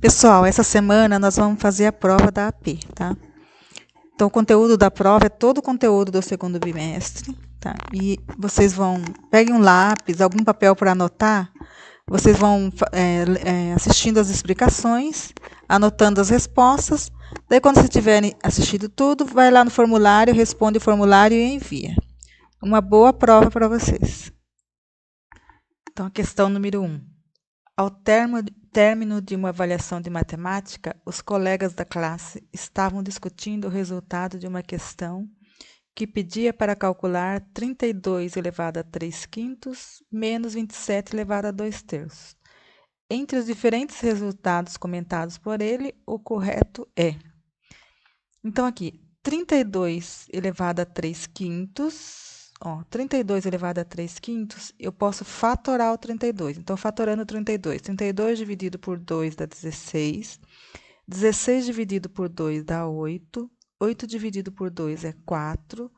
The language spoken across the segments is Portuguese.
Pessoal, essa semana nós vamos fazer a prova da AP, tá? Então, o conteúdo da prova é todo o conteúdo do segundo bimestre, tá? E vocês peguem um lápis, algum papel para anotar, vocês vão assistindo as explicações, anotando as respostas, daí quando vocês tiverem assistido tudo, vai lá no formulário, responde o formulário e envia. Uma boa prova para vocês. Então, a questão número 1. Ao término de uma avaliação de matemática, os colegas da classe estavam discutindo o resultado de uma questão que pedia para calcular 32 elevado a 3 quintos menos 27 elevado a 2 terços. Entre os diferentes resultados comentados por ele, o correto é. Então, aqui, 32 elevado a 3 quintos... 32 elevado a 3 quintos, eu posso fatorar o 32. Então, fatorando 32. 32 dividido por 2 dá 16. 16 dividido por 2 dá 8. 8 dividido por 2 é 4.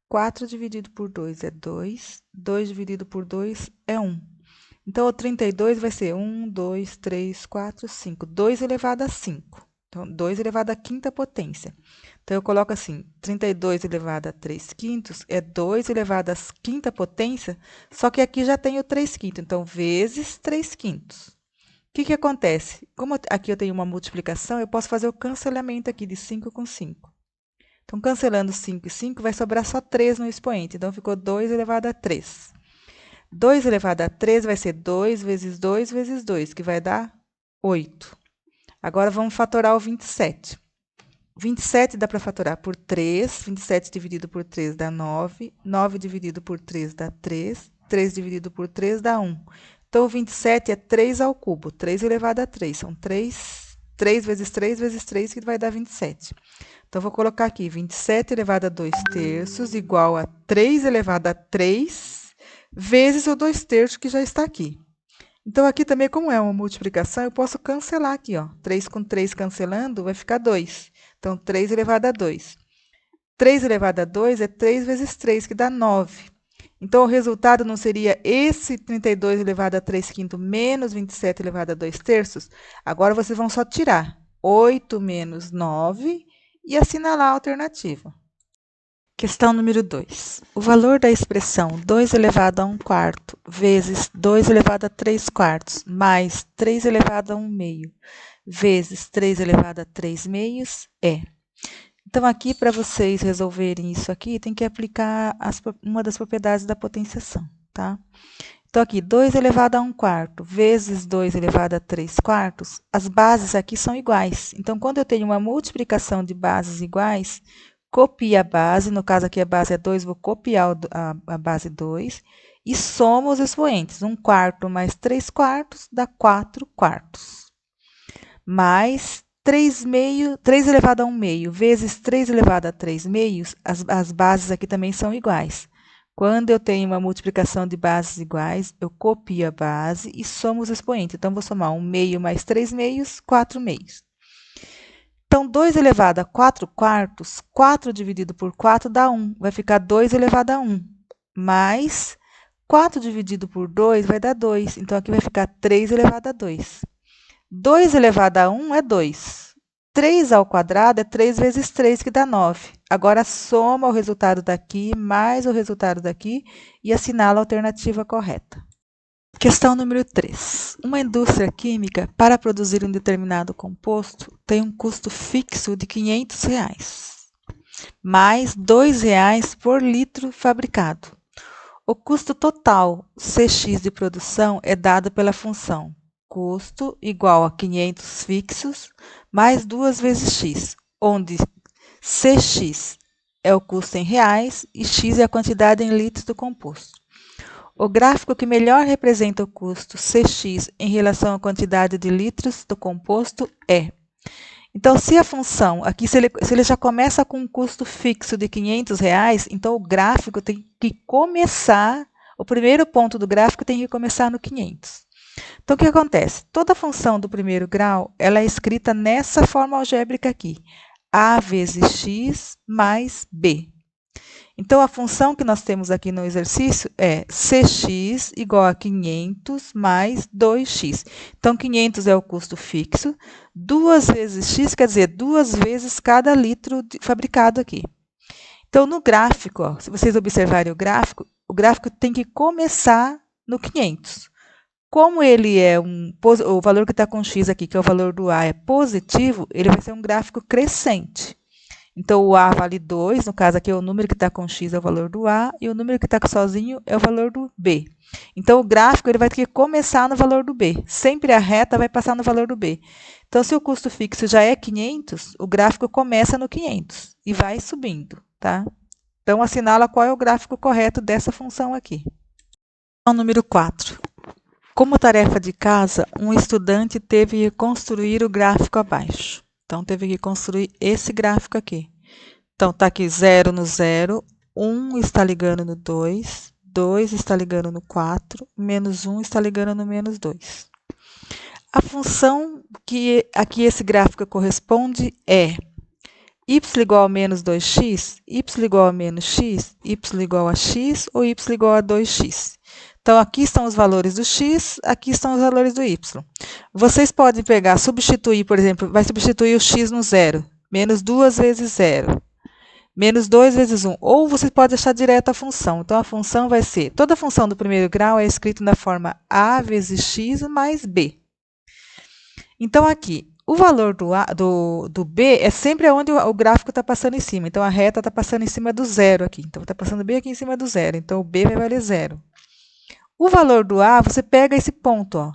4 dividido por 2 é 2. 2 dividido por 2 é 1. Então, o 32 vai ser 1, 2, 3, 4, 5. 2 elevado a 5. Então, 2 elevado à quinta potência. Então, eu coloco assim, 32 elevado a 3 quintos é 2 elevado à quinta potência, só que aqui já tem o 3 quintos, então, vezes 3 quintos. O que acontece? Como aqui eu tenho uma multiplicação, eu posso fazer o cancelamento aqui de 5 com 5. Então, cancelando 5 e 5, vai sobrar só 3 no expoente, então, ficou 2 elevado a 3. 2 elevado a 3 vai ser 2 vezes 2 vezes 2, que vai dar 8. Agora, vamos fatorar o 27. 27 dá para fatorar por 3. 27 dividido por 3 dá 9. 9 dividido por 3 dá 3. 3 dividido por 3 dá 1. Então, o 27 é 3 ao cubo. 3 elevado a 3. São 3 vezes 3 vezes 3, que vai dar 27. Então, vou colocar aqui 27 elevado a 2 terços igual a 3 elevado a 3 vezes o 2 terços, que já está aqui. Então, aqui também, como é uma multiplicação, eu posso cancelar aqui, ó. 3 com 3 cancelando, vai ficar 2. Então, 3 elevado a 2. 3 elevado a 2 é 3 vezes 3, que dá 9. Então, o resultado não seria esse 32 elevado a 3 quintos menos 27 elevado a 2 terços? Agora, vocês vão só tirar 8 menos 9 e assinalar a alternativa. Questão número 2. O valor da expressão 2 elevado a 1 quarto vezes 2 elevado a 3 quartos mais 3 elevado a 1 meio vezes 3 elevado a 3 meios é. Então, aqui, para vocês resolverem isso aqui, tem que aplicar uma das propriedades da potenciação, tá? Então, aqui, 2 elevado a 1 quarto vezes 2 elevado a 3 quartos, as bases aqui são iguais. Então, quando eu tenho uma multiplicação de bases iguais, copia a base, no caso aqui a base é 2, vou copiar a base 2, e soma os expoentes. 1 quarto mais 3 quartos dá 4 quartos. Mais 3 elevado a 1 meio vezes 3 elevado a 3 meios, as bases aqui também são iguais. Quando eu tenho uma multiplicação de bases iguais, eu copio a base e somo os expoentes. Então, vou somar 1 meio mais 3 meios, 4 meios. Então, 2 elevado a 4 quartos, 4 dividido por 4 dá 1. Vai ficar 2 elevado a 1. Mais 4 dividido por 2 vai dar 2. Então, aqui vai ficar 3 elevado a 2. 2 elevado a 1 é 2. 3 ao quadrado é 3 vezes 3, que dá 9. Agora, soma o resultado daqui mais o resultado daqui e assinala a alternativa correta. Questão número 3. Uma indústria química, para produzir um determinado composto, tem um custo fixo de R$ 500, mais R$ 2,00 por litro fabricado. O custo total, Cx de produção, é dado pela função custo igual a 500 fixos, mais 2 vezes x, onde Cx é o custo em reais e x é a quantidade em litros do composto. O gráfico que melhor representa o custo Cx em relação à quantidade de litros do composto é. Então, se a função, aqui se ele já começa com um custo fixo de R$ 500, então o gráfico tem que começar, o primeiro ponto do gráfico tem que começar no 500. Então, o que acontece? Toda função do primeiro grau, ela é escrita nessa forma algébrica aqui. A vezes x mais b. Então, a função que nós temos aqui no exercício é Cx igual a 500 mais 2x. Então, 500 é o custo fixo, 2 vezes x, quer dizer, 2 vezes cada litro fabricado aqui. Então, no gráfico, ó, se vocês observarem o gráfico tem que começar no 500. Como ele é o valor que está com x aqui, que é o valor do A, é positivo, ele vai ser um gráfico crescente. Então, o A vale 2, no caso aqui, o número que está com x é o valor do A, e o número que está sozinho é o valor do B. Então, o gráfico ele vai ter que começar no valor do B. Sempre a reta vai passar no valor do B. Então, se o custo fixo já é 500, o gráfico começa no 500 e vai subindo, tá? Então, assinala qual é o gráfico correto dessa função aqui. Número 4. Como tarefa de casa, um estudante teve que construir o gráfico abaixo. Então, teve que construir esse gráfico aqui. Então, está aqui 0 no 0, 1 está ligando no 2, 2 está ligando no 4, menos 1 está ligando no menos 2. A função que aqui esse gráfico corresponde é y igual a menos 2x, y igual a menos x, y igual a x ou y igual a 2x. Então, aqui estão os valores do x, aqui estão os valores do y. Vocês podem pegar, substituir, por exemplo, vai substituir o x no 0, menos 2 vezes 0, menos 2 vezes 1, ou você pode achar direto a função. Então, a função vai ser, toda função do primeiro grau é escrita na forma a vezes x mais b. Então, aqui, o valor do B é sempre onde o gráfico está passando em cima. Então, a reta está passando em cima do zero aqui. Então, está passando bem aqui em cima do zero. Então, o B vai valer 0. O valor do A, você pega esse ponto, ó,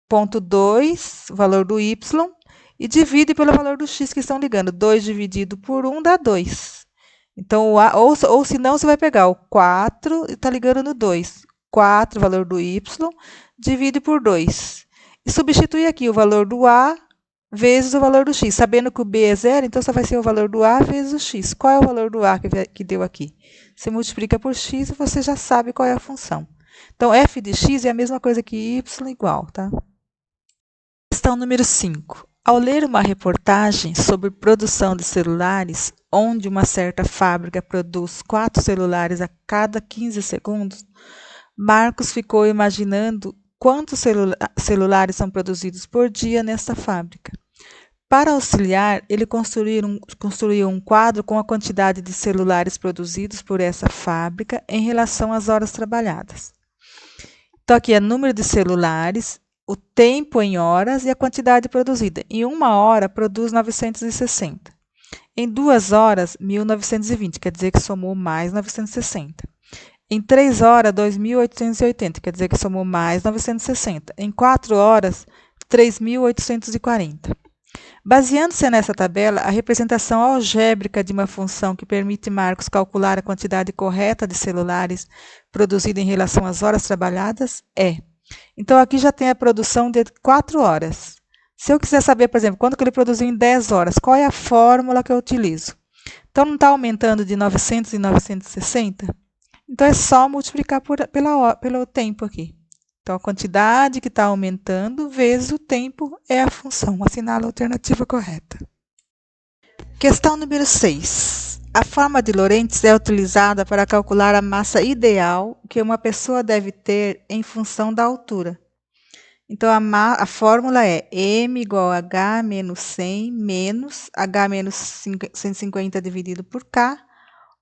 ponto 2, o valor do Y, e divide pelo valor do X que estão ligando. 2 dividido por 1 dá 2. Então, o A, ou se não, você vai pegar o 4 e está ligando no 2. 4, valor do Y, divide por 2. E substitui aqui o valor do A vezes o valor do x. Sabendo que o b é 0, então só vai ser o valor do a vezes o x. Qual é o valor do a que deu aqui? Você multiplica por x e você já sabe qual é a função. Então, f de x é a mesma coisa que y igual, tá? Questão número 5. Ao ler uma reportagem sobre produção de celulares, onde uma certa fábrica produz 4 celulares a cada 15 segundos, Marcos ficou imaginando quantos celulares são produzidos por dia nesta fábrica. Para auxiliar, ele construiu um quadro com a quantidade de celulares produzidos por essa fábrica em relação às horas trabalhadas. Então, aqui é número de celulares, o tempo em horas e a quantidade produzida. Em 1 hora, produz 960. Em 2 horas, 1920, quer dizer que somou mais 960. Em 3 horas, 2.880, quer dizer que somou mais 960. Em 4 horas, 3.840. Baseando-se nessa tabela, a representação algébrica de uma função que permite Marcos calcular a quantidade correta de celulares produzida em relação às horas trabalhadas é. Então, aqui já tem a produção de 4 horas. Se eu quiser saber, por exemplo, quanto que ele produziu em 10 horas, qual é a fórmula que eu utilizo? Então, não está aumentando de 900 em 960? Então, é só multiplicar pelo tempo aqui. Então, a quantidade que está aumentando vezes o tempo é a função. Assinala a alternativa correta. Questão número 6. A forma de Lorentz é utilizada para calcular a massa ideal que uma pessoa deve ter em função da altura. Então, a fórmula é m igual a h menos 100 menos h menos 150 dividido por k,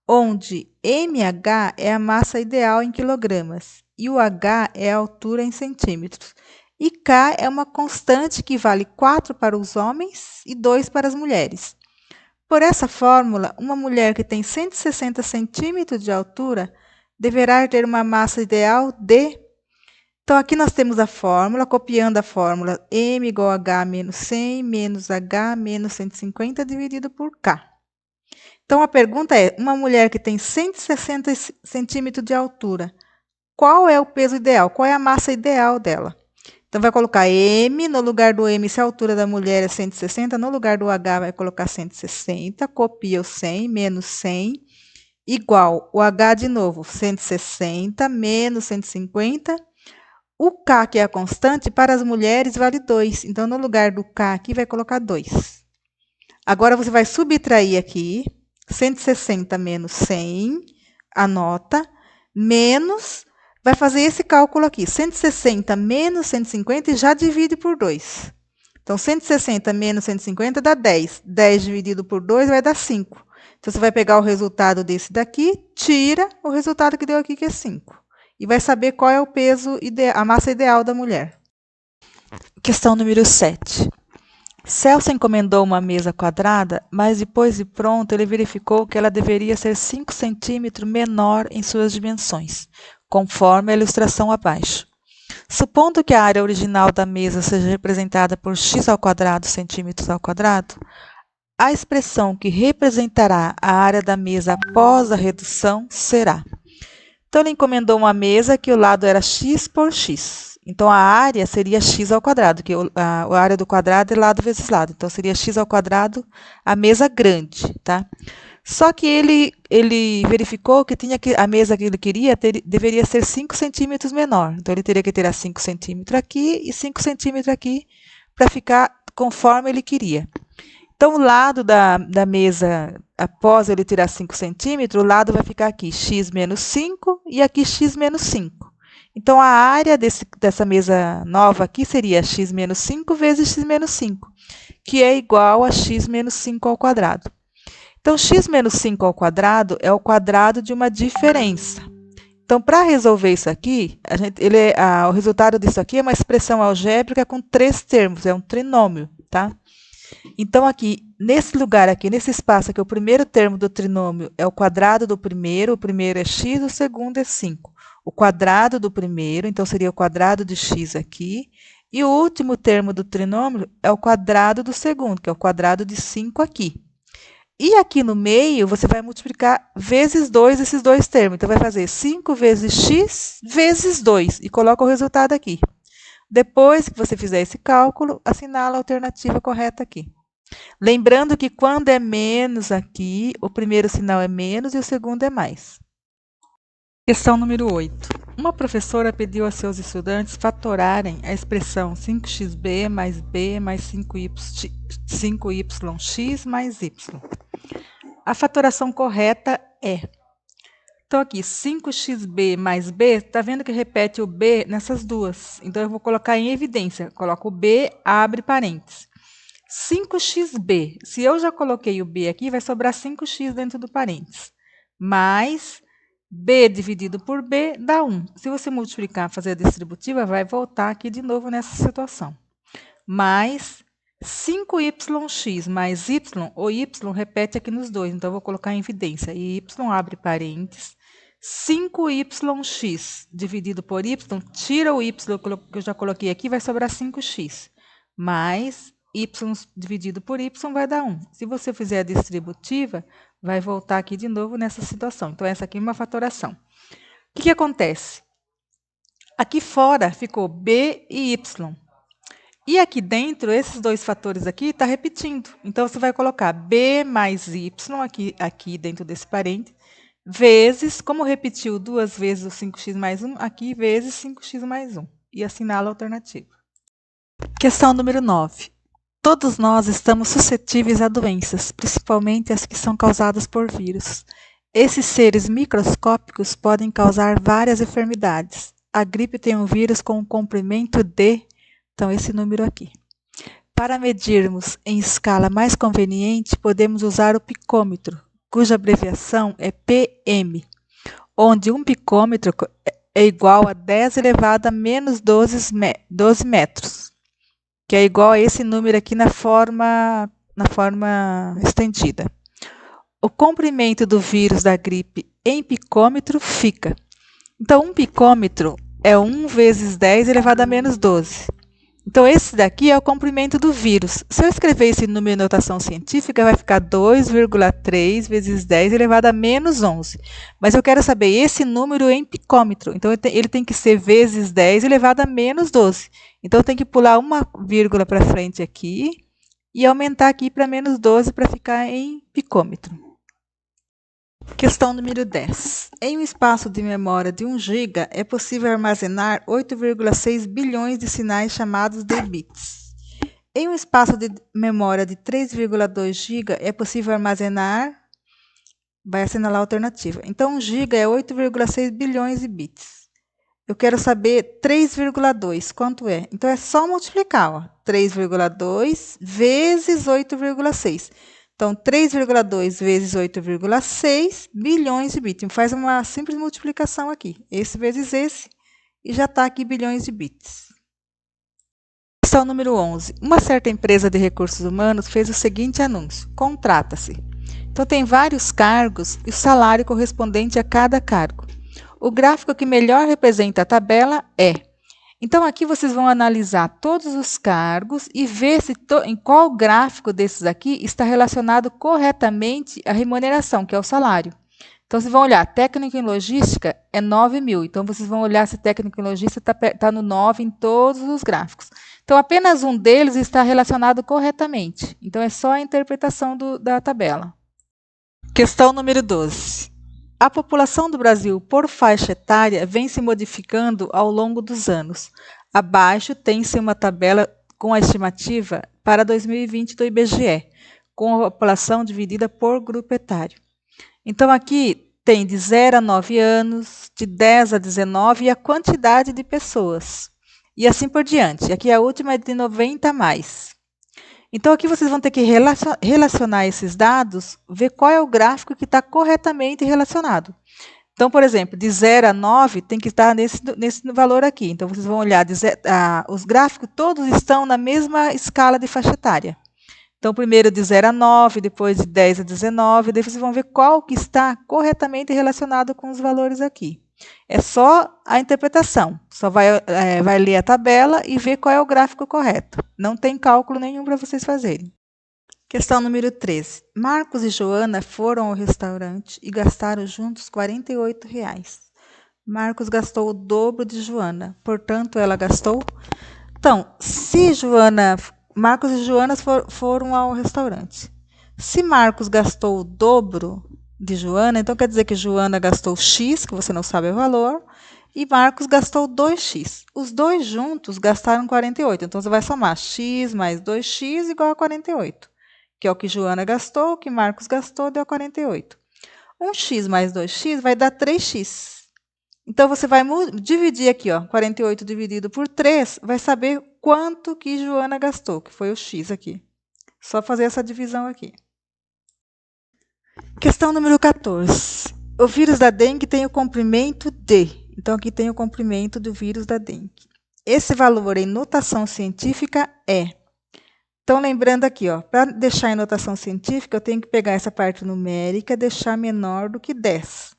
onde mh é a massa ideal em quilogramas e o h é a altura em centímetros. E k é uma constante que vale 4 para os homens e 2 para as mulheres. Por essa fórmula, uma mulher que tem 160 centímetros de altura deverá ter uma massa ideal de... Então, aqui nós temos a fórmula, copiando a fórmula m igual a h menos 100 menos h menos 150 dividido por k. Então, a pergunta é, uma mulher que tem 160 centímetros de altura, qual é o peso ideal? Qual é a massa ideal dela? Então, vai colocar m, no lugar do m, se a altura da mulher é 160, no lugar do h vai colocar 160, copia o 100, menos 100, igual o h de novo, 160, menos 150. O k, que é a constante, para as mulheres vale 2. Então, no lugar do k aqui, vai colocar 2. Agora, você vai subtrair aqui, 160 menos 100, anota, menos, vai fazer esse cálculo aqui, 160 menos 150 e já divide por 2. Então, 160 menos 150 dá 10. 10 dividido por 2 vai dar 5. Então, você vai pegar o resultado desse daqui, tira o resultado que deu aqui, que é 5. E vai saber qual é o peso, a massa ideal da mulher. Questão número 7. Celso encomendou uma mesa quadrada, mas depois de pronto ele verificou que ela deveria ser 5 centímetros menor em suas dimensões, conforme a ilustração abaixo. Supondo que a área original da mesa seja representada por x² centímetros ao quadrado, a expressão que representará a área da mesa após a redução será. Então, ele encomendou uma mesa que o lado era x por x. Então, a área seria x ao quadrado, que a área do quadrado é lado vezes lado. Então, seria x ao quadrado a mesa grande, tá? Só que ele verificou que a mesa que ele queria deveria ser 5 centímetros menor. Então, ele teria que ter 5 centímetros aqui e 5 centímetros aqui para ficar conforme ele queria. Então, o lado da mesa, após ele tirar 5 centímetros, o lado vai ficar aqui x menos 5 e aqui x menos 5. Então, a área dessa mesa nova aqui seria x menos 5 vezes x menos 5, que é igual a x menos 5 ao quadrado. Então, x menos 5 ao quadrado é o quadrado de uma diferença. Então, para resolver isso aqui, o resultado disso aqui é uma expressão algébrica com 3 termos, é um trinômio, tá? Então, aqui, nesse lugar aqui, nesse espaço aqui, o primeiro termo do trinômio é o quadrado do primeiro, o primeiro é x, o segundo é 5. O quadrado do primeiro, então, seria o quadrado de x aqui, e o último termo do trinômio é o quadrado do segundo, que é o quadrado de 5 aqui. E aqui no meio, você vai multiplicar vezes 2 esses dois termos. Então, vai fazer 5 vezes x vezes 2, e coloca o resultado aqui. Depois que você fizer esse cálculo, assinala a alternativa correta aqui. Lembrando que quando é menos aqui, o primeiro sinal é menos e o segundo é mais. Questão número 8. Uma professora pediu a seus estudantes fatorarem a expressão 5xb mais b mais 5yx mais y. A fatoração correta é... Então, aqui, 5xb mais b, está vendo que repete o b nessas duas. Então, eu vou colocar em evidência. Coloco o b, abre parênteses. 5xb, se eu já coloquei o b aqui, vai sobrar 5x dentro do parênteses. Mais b dividido por b dá 1. Se você multiplicar, fazer a distributiva, vai voltar aqui de novo nessa situação. Mais 5yx mais y, o y repete aqui nos dois, então eu vou colocar em evidência. E y abre parênteses. 5yx dividido por y, tira o y que eu já coloquei aqui, vai sobrar 5x. Mais y dividido por y vai dar 1. Se você fizer a distributiva, vai voltar aqui de novo nessa situação. Então, essa aqui é uma fatoração. O que acontece? Aqui fora ficou b e y. E aqui dentro, esses dois fatores aqui está repetindo. Então, você vai colocar b mais y aqui dentro desse parênteses, vezes, como repetiu duas vezes o 5x mais 1, aqui vezes 5x mais 1. E assinala a alternativa. Questão número 9. Todos nós estamos suscetíveis a doenças, principalmente as que são causadas por vírus. Esses seres microscópicos podem causar várias enfermidades. A gripe tem um vírus com um comprimento de... Então, esse número aqui. Para medirmos em escala mais conveniente, podemos usar o picômetro, cuja abreviação é PM, onde um picômetro é igual a 10 elevado a menos 12 metros, que é igual a esse número aqui na forma estendida. O comprimento do vírus da gripe em picômetro fica. Então, um picômetro é 1 vezes 10 elevado a menos 12. Então, esse daqui é o comprimento do vírus. Se eu escrever esse número em notação científica, vai ficar 2,3 vezes 10 elevado a menos 11. Mas eu quero saber esse número em picômetro. Então, ele tem que ser vezes 10 elevado a menos 12. Então, eu tenho que pular uma vírgula para frente aqui e aumentar aqui para menos 12 para ficar em picômetro. Questão número 10. Em um espaço de memória de 1 GB, é possível armazenar 8,6 bilhões de sinais chamados de bits. Em um espaço de memória de 3,2 GB, é possível armazenar vai assinalar a alternativa. Então, 1 GB é 8,6 bilhões de bits. Eu quero saber 3,2, quanto é? Então, é só multiplicar, ó, 3,2 vezes 8,6. Então, 3,2 vezes 8,6 bilhões de bits. Faz uma simples multiplicação aqui. Esse vezes esse, e já está aqui bilhões de bits. Questão número 11. Uma certa empresa de recursos humanos fez o seguinte anúncio: contrata-se. Então, tem vários cargos e o salário correspondente a cada cargo. O gráfico que melhor representa a tabela é. Então, aqui vocês vão analisar todos os cargos e ver se em qual gráfico desses aqui está relacionado corretamente à remuneração, que é o salário. Então, vocês vão olhar, técnico em logística é 9.000. Então, vocês vão olhar se técnico em logística está no 9 em todos os gráficos. Então, apenas um deles está relacionado corretamente. Então, é só a interpretação da tabela. Questão número 12. A população do Brasil, por faixa etária, vem se modificando ao longo dos anos. Abaixo tem-se uma tabela com a estimativa para 2020 do IBGE, com a população dividida por grupo etário. Então, aqui tem de 0 a 9 anos, de 10 a 19 e a quantidade de pessoas. E assim por diante. Aqui a última é de 90 a mais. Então, aqui vocês vão ter que relacionar esses dados, ver qual é o gráfico que está corretamente relacionado. Então, por exemplo, de 0 a 9 tem que estar nesse valor aqui. Então, vocês vão olhar, os gráficos todos estão na mesma escala de faixa etária. Então, primeiro de 0 a 9, depois de 10 a 19, daí vocês vão ver qual que está corretamente relacionado com os valores aqui. É só a interpretação, só vai ler a tabela e ver qual é o gráfico correto. Não tem cálculo nenhum para vocês fazerem. Questão número 13. Marcos e Joana foram ao restaurante e gastaram juntos R$ 48. Marcos gastou o dobro de Joana, portanto, ela gastou... Então, se Marcos e Joana foram ao restaurante. Se Marcos gastou o dobro de Joana, então quer dizer que Joana gastou X, que você não sabe o valor, e Marcos gastou 2x. Os dois juntos gastaram 48. Então, você vai somar x mais 2x igual a 48, que é o que Joana gastou, o que Marcos gastou, deu 48. 1x mais 2x vai dar 3x. Então, você vai dividir aqui, ó, 48 dividido por 3, vai saber quanto que Joana gastou, que foi o x aqui. Só fazer essa divisão aqui. Questão número 14. O vírus da dengue tem o comprimento D. Então, aqui tem o comprimento do vírus da dengue. Esse valor em notação científica é. Então, lembrando aqui, para deixar em notação científica, eu tenho que pegar essa parte numérica e deixar menor do que 10.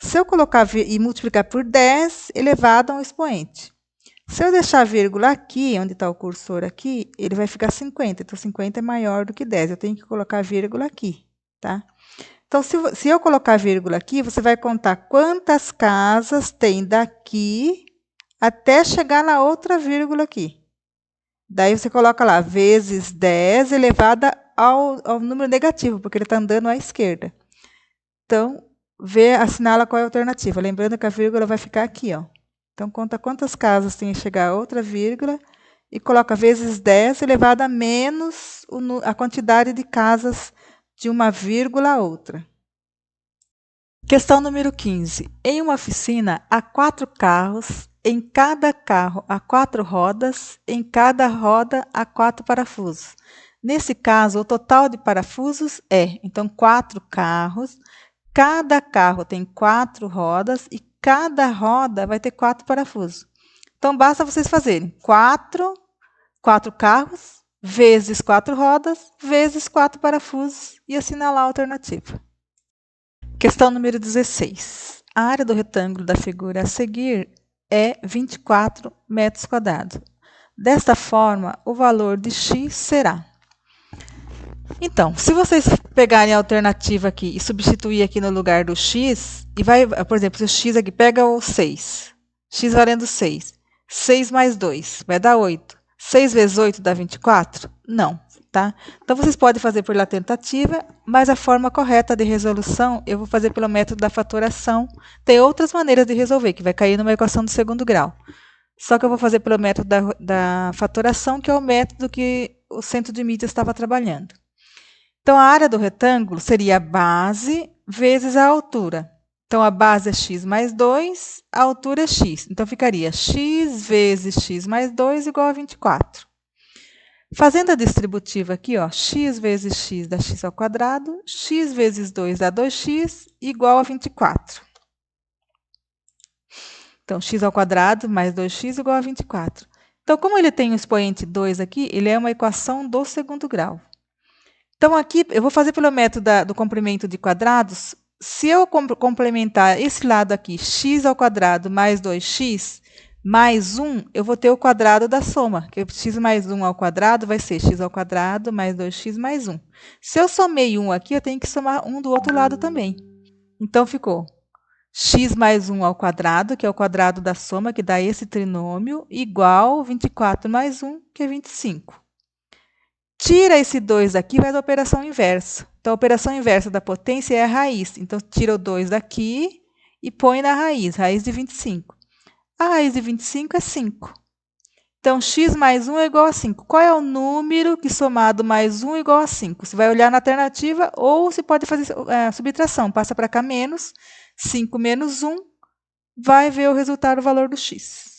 Se eu colocar e multiplicar por 10 elevado a um expoente. Se eu deixar a vírgula aqui, onde está o cursor aqui, ele vai ficar 50. Então, 50 é maior do que 10. Eu tenho que colocar a vírgula aqui, tá? Então, se eu colocar a vírgula aqui, você vai contar quantas casas tem daqui até chegar na outra vírgula aqui. Daí, você coloca lá, vezes 10 elevada ao número negativo, porque ele está andando à esquerda. Então, assinala qual é a alternativa. Lembrando que a vírgula vai ficar aqui, ó. Então, conta quantas casas tem que chegar a outra vírgula e coloca vezes 10 elevado a menos a quantidade de casas de uma vírgula a outra. Questão número 15. Em uma oficina, há 4 carros, em cada carro há 4 rodas, em cada roda há 4 parafusos. Nesse caso, o total de parafusos é, então, 4 carros, cada carro tem 4 rodas e cada roda vai ter 4 parafusos. Então, basta vocês fazerem 4 carros, vezes 4 rodas, vezes 4 parafusos e assinalar a alternativa. Questão número 16. A área do retângulo da figura a seguir é 24 metros quadrados. Desta forma, o valor de x será... Então, se vocês pegarem a alternativa aqui e substituir aqui no lugar do x, e vai, por exemplo, se o x aqui pega o 6, x valendo 6, 6 mais 2 vai dar 8. 6 vezes 8 dá 24? Não, tá? Então, vocês podem fazer pela tentativa, mas a forma correta de resolução eu vou fazer pelo método da fatoração. Tem outras maneiras de resolver, que vai cair numa equação do segundo grau. Só que eu vou fazer pelo método da fatoração, que é o método que o centro de mídia estava trabalhando. Então, a área do retângulo seria a base vezes a altura. Então, a base é x mais 2, a altura é x. Então, ficaria x vezes x mais 2 igual a 24. Fazendo a distributiva aqui, ó, x vezes x dá x ao quadrado, x vezes 2 dá 2x, igual a 24. Então, x ao quadrado mais 2x igual a 24. Então, como ele tem o expoente 2 aqui, ele é uma equação do segundo grau. Então, aqui, eu vou fazer pelo método do comprimento de quadrados. Se eu complementar esse lado aqui, x ao quadrado mais 2x, mais 1, eu vou ter o quadrado da soma, que x mais 1 ao quadrado vai ser x ao quadrado mais 2x mais 1. Se eu somei 1 aqui, eu tenho que somar 1 do outro lado também. Então, ficou x mais 1 ao quadrado, que é o quadrado da soma, que dá esse trinômio, igual 24 mais 1, que é 25. Tira esse 2 daqui e vai da operação inversa. Então, a operação inversa da potência é a raiz. Então, tira o 2 daqui e põe na raiz de 25. A raiz de 25 é 5. Então, x mais 1 é igual a 5. Qual é o número que somado mais 1 é igual a 5? Você vai olhar na alternativa ou você pode fazer a subtração. Passa para cá menos, 5 menos 1, vai ver o resultado, o valor do x.